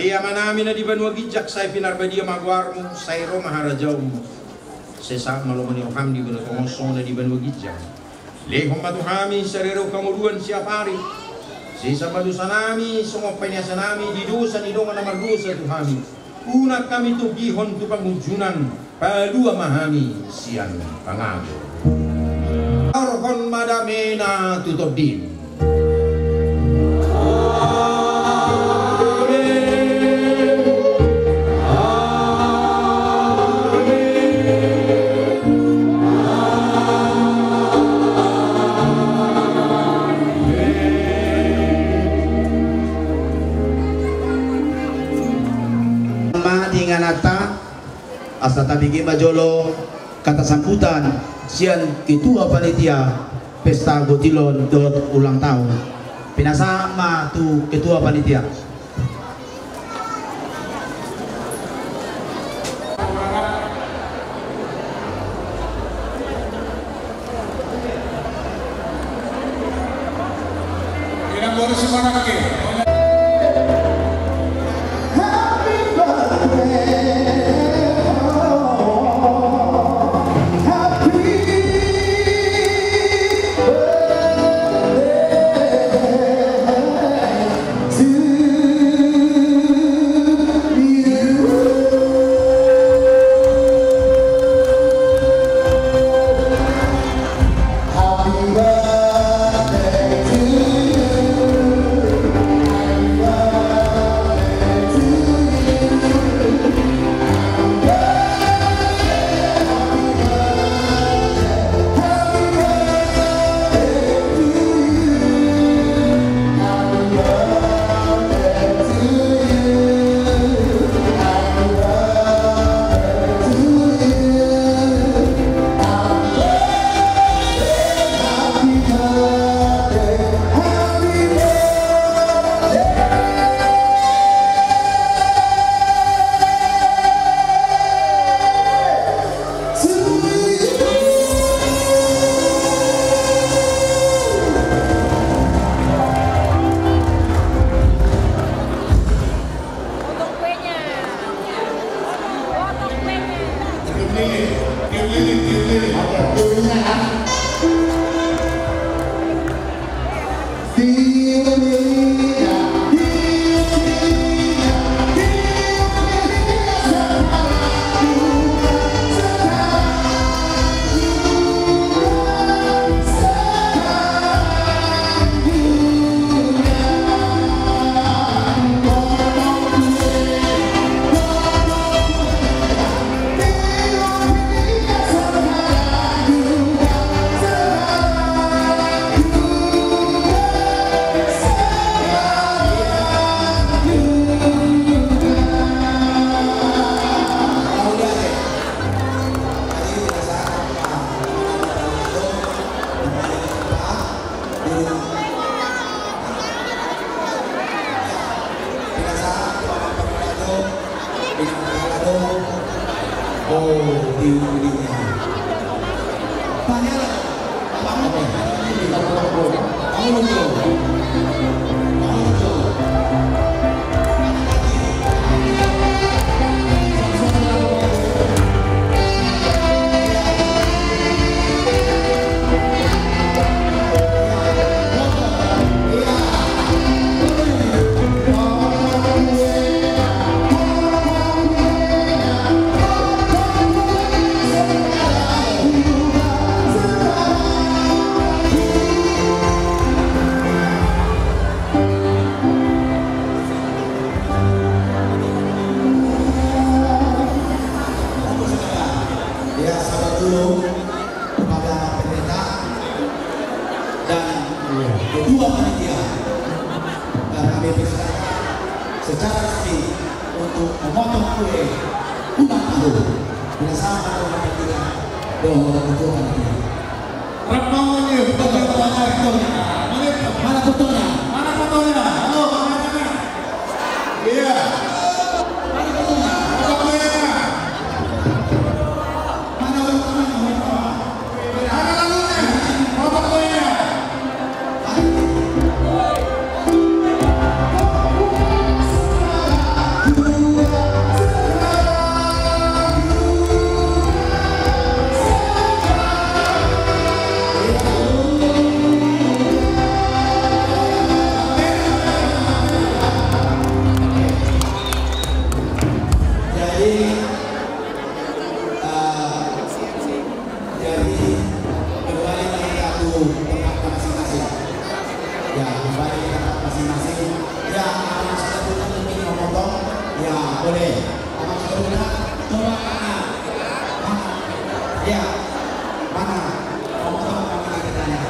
Malia manami na di banwa gijak say pinarbadia magwarmo sayro maharajaw mo. Sesa malomani okam di banwa kongosong na di banwa gijak. Lehong matuhami sarero kamuruan siya pari. Sesa madusanami sumopanya sanami di dosa ni dongan na mardosa tuhami. Unat kami tu gihon tu pangujunan padua mahami sian pangago. Arhon madamena tutup din. Nata asa tabigi majolo kata sambutan sian ketua panitia pesta Gotilon ulang tahun pinasama tu ketua panitia. Jadi kembali kita tuh tempat masing-masing. Ya, kembali ke tempat masing-masing. Ya, kalau sudah punya ingin memotong, ya boleh. Kalau sudah punya, coba mana? Ya, mana? Memotong mana kitanya?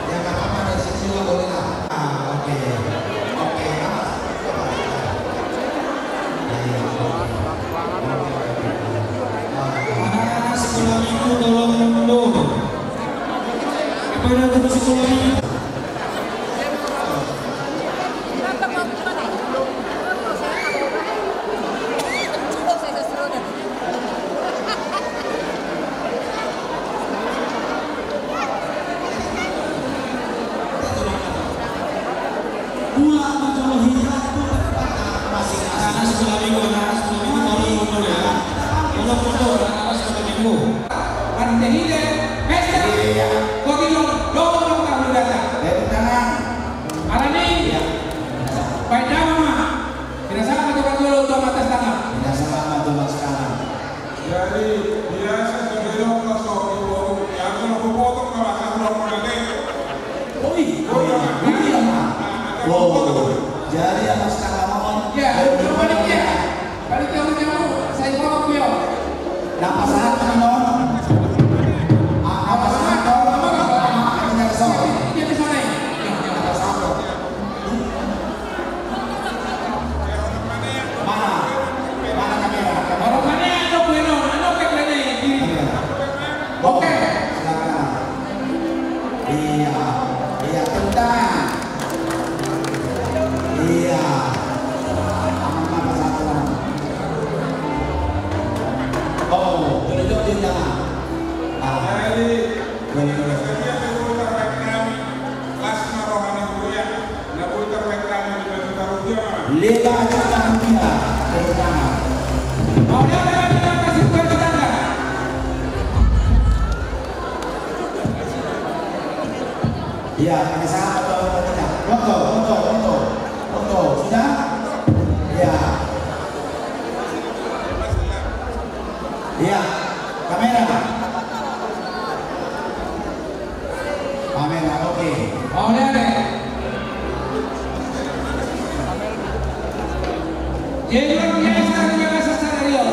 Ya, nggak apa-apa dari sini juga boleh lah. Oke, oke, Anak-anak sekolah minggu tolong mundur. Kepada guru sekolah minggu. Jadi anak sekarang mohon. Ya, balik ya. Balik ke kamu. Saya bawa kuyo. Apa saat mohon? Apa saat mohon? Apa saat? Dia di sana. Apa saat? Mana? Mana kamera? Orang mana ada kuyo? Ano ke kene diri. Oke. Silakan. Iya. Iya, tentang. Iya. Apa saat? Oh, tunjuk di sana. Lima juta rupiah terutama. Mau dia kita kasih kuyo tetangga. Iya, ini sangat atau tidak? Foto, sudah? Iya. Iya, kamera. Kamera, oke. Mau dia deh. Jadi biasa dengan sesario.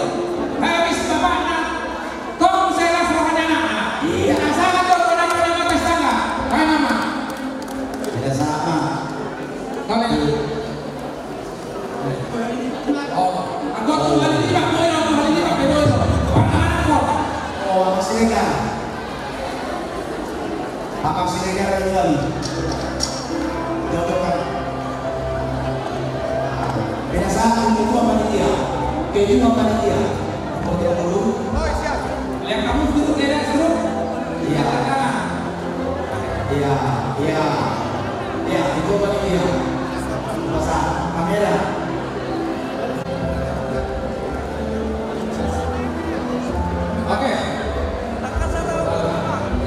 Habis bapaknya, kau saya langsung anak. Iya. Sangat kau orang-orang atas tangga. Hai mama. Tidak sama. Kalian. Oh, aku tuh hari ini pak, aku hari ini pak, betul itu. Oh, Pak Siregar. Pak Siregar duluan. Jawabkan. Beda saat ketua panitia. Ketua panitia. Ketua dulu. Lihat kamu duduk tidak seru. Iya. Iya, iya. Iya, ketua panitia. Masa kamera. Oke.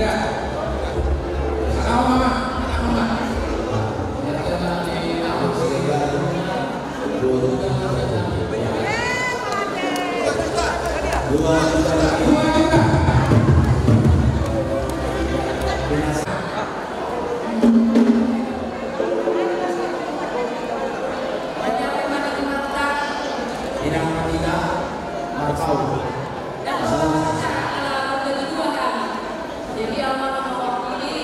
Ya. Sama mama. Dua juta lagi. 2 juta. Inang Manila, Marpau. Jadi almarhum bapak ini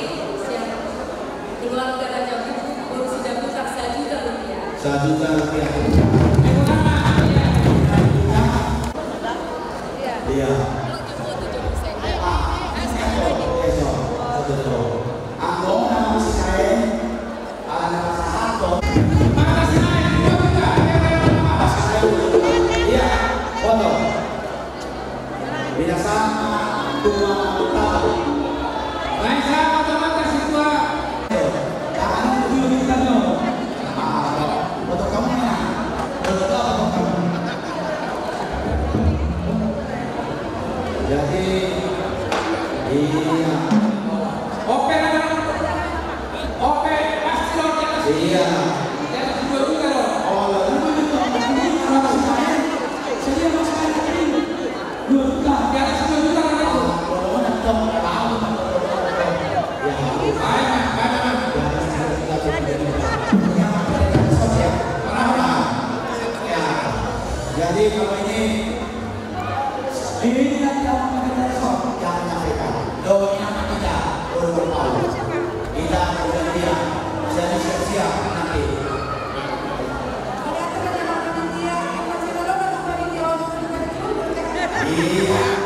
keluarga Raja Buku baru sudah buka 1 juta rupiah. 1 juta rupiah. Iya. Aku nama si saya, anak sahabat. Iya, foto. Bila sama tua tahu. Baik saya otomatis itu. Jangan dulu kita dong. Foto kamu mana? Foto kamu. Jadi, iya. Oke, oke, pasti lo jangan. Iya. Jangan 2 juta lo. Oh, lalu itu. Sedia mas. Ini nanti apa kita besok yang menyampaikan doa kita ulang tahun. Kita bergantian jadi siap-siap nanti. Iya.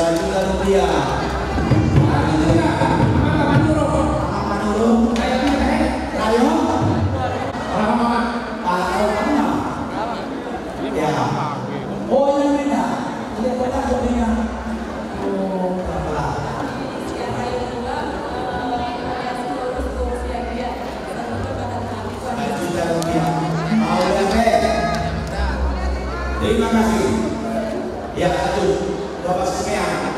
1 juta rupiah. Terima kasih. Ya, satu, Bapak Sumiang.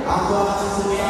Aku akan Sumiang.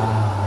Ah,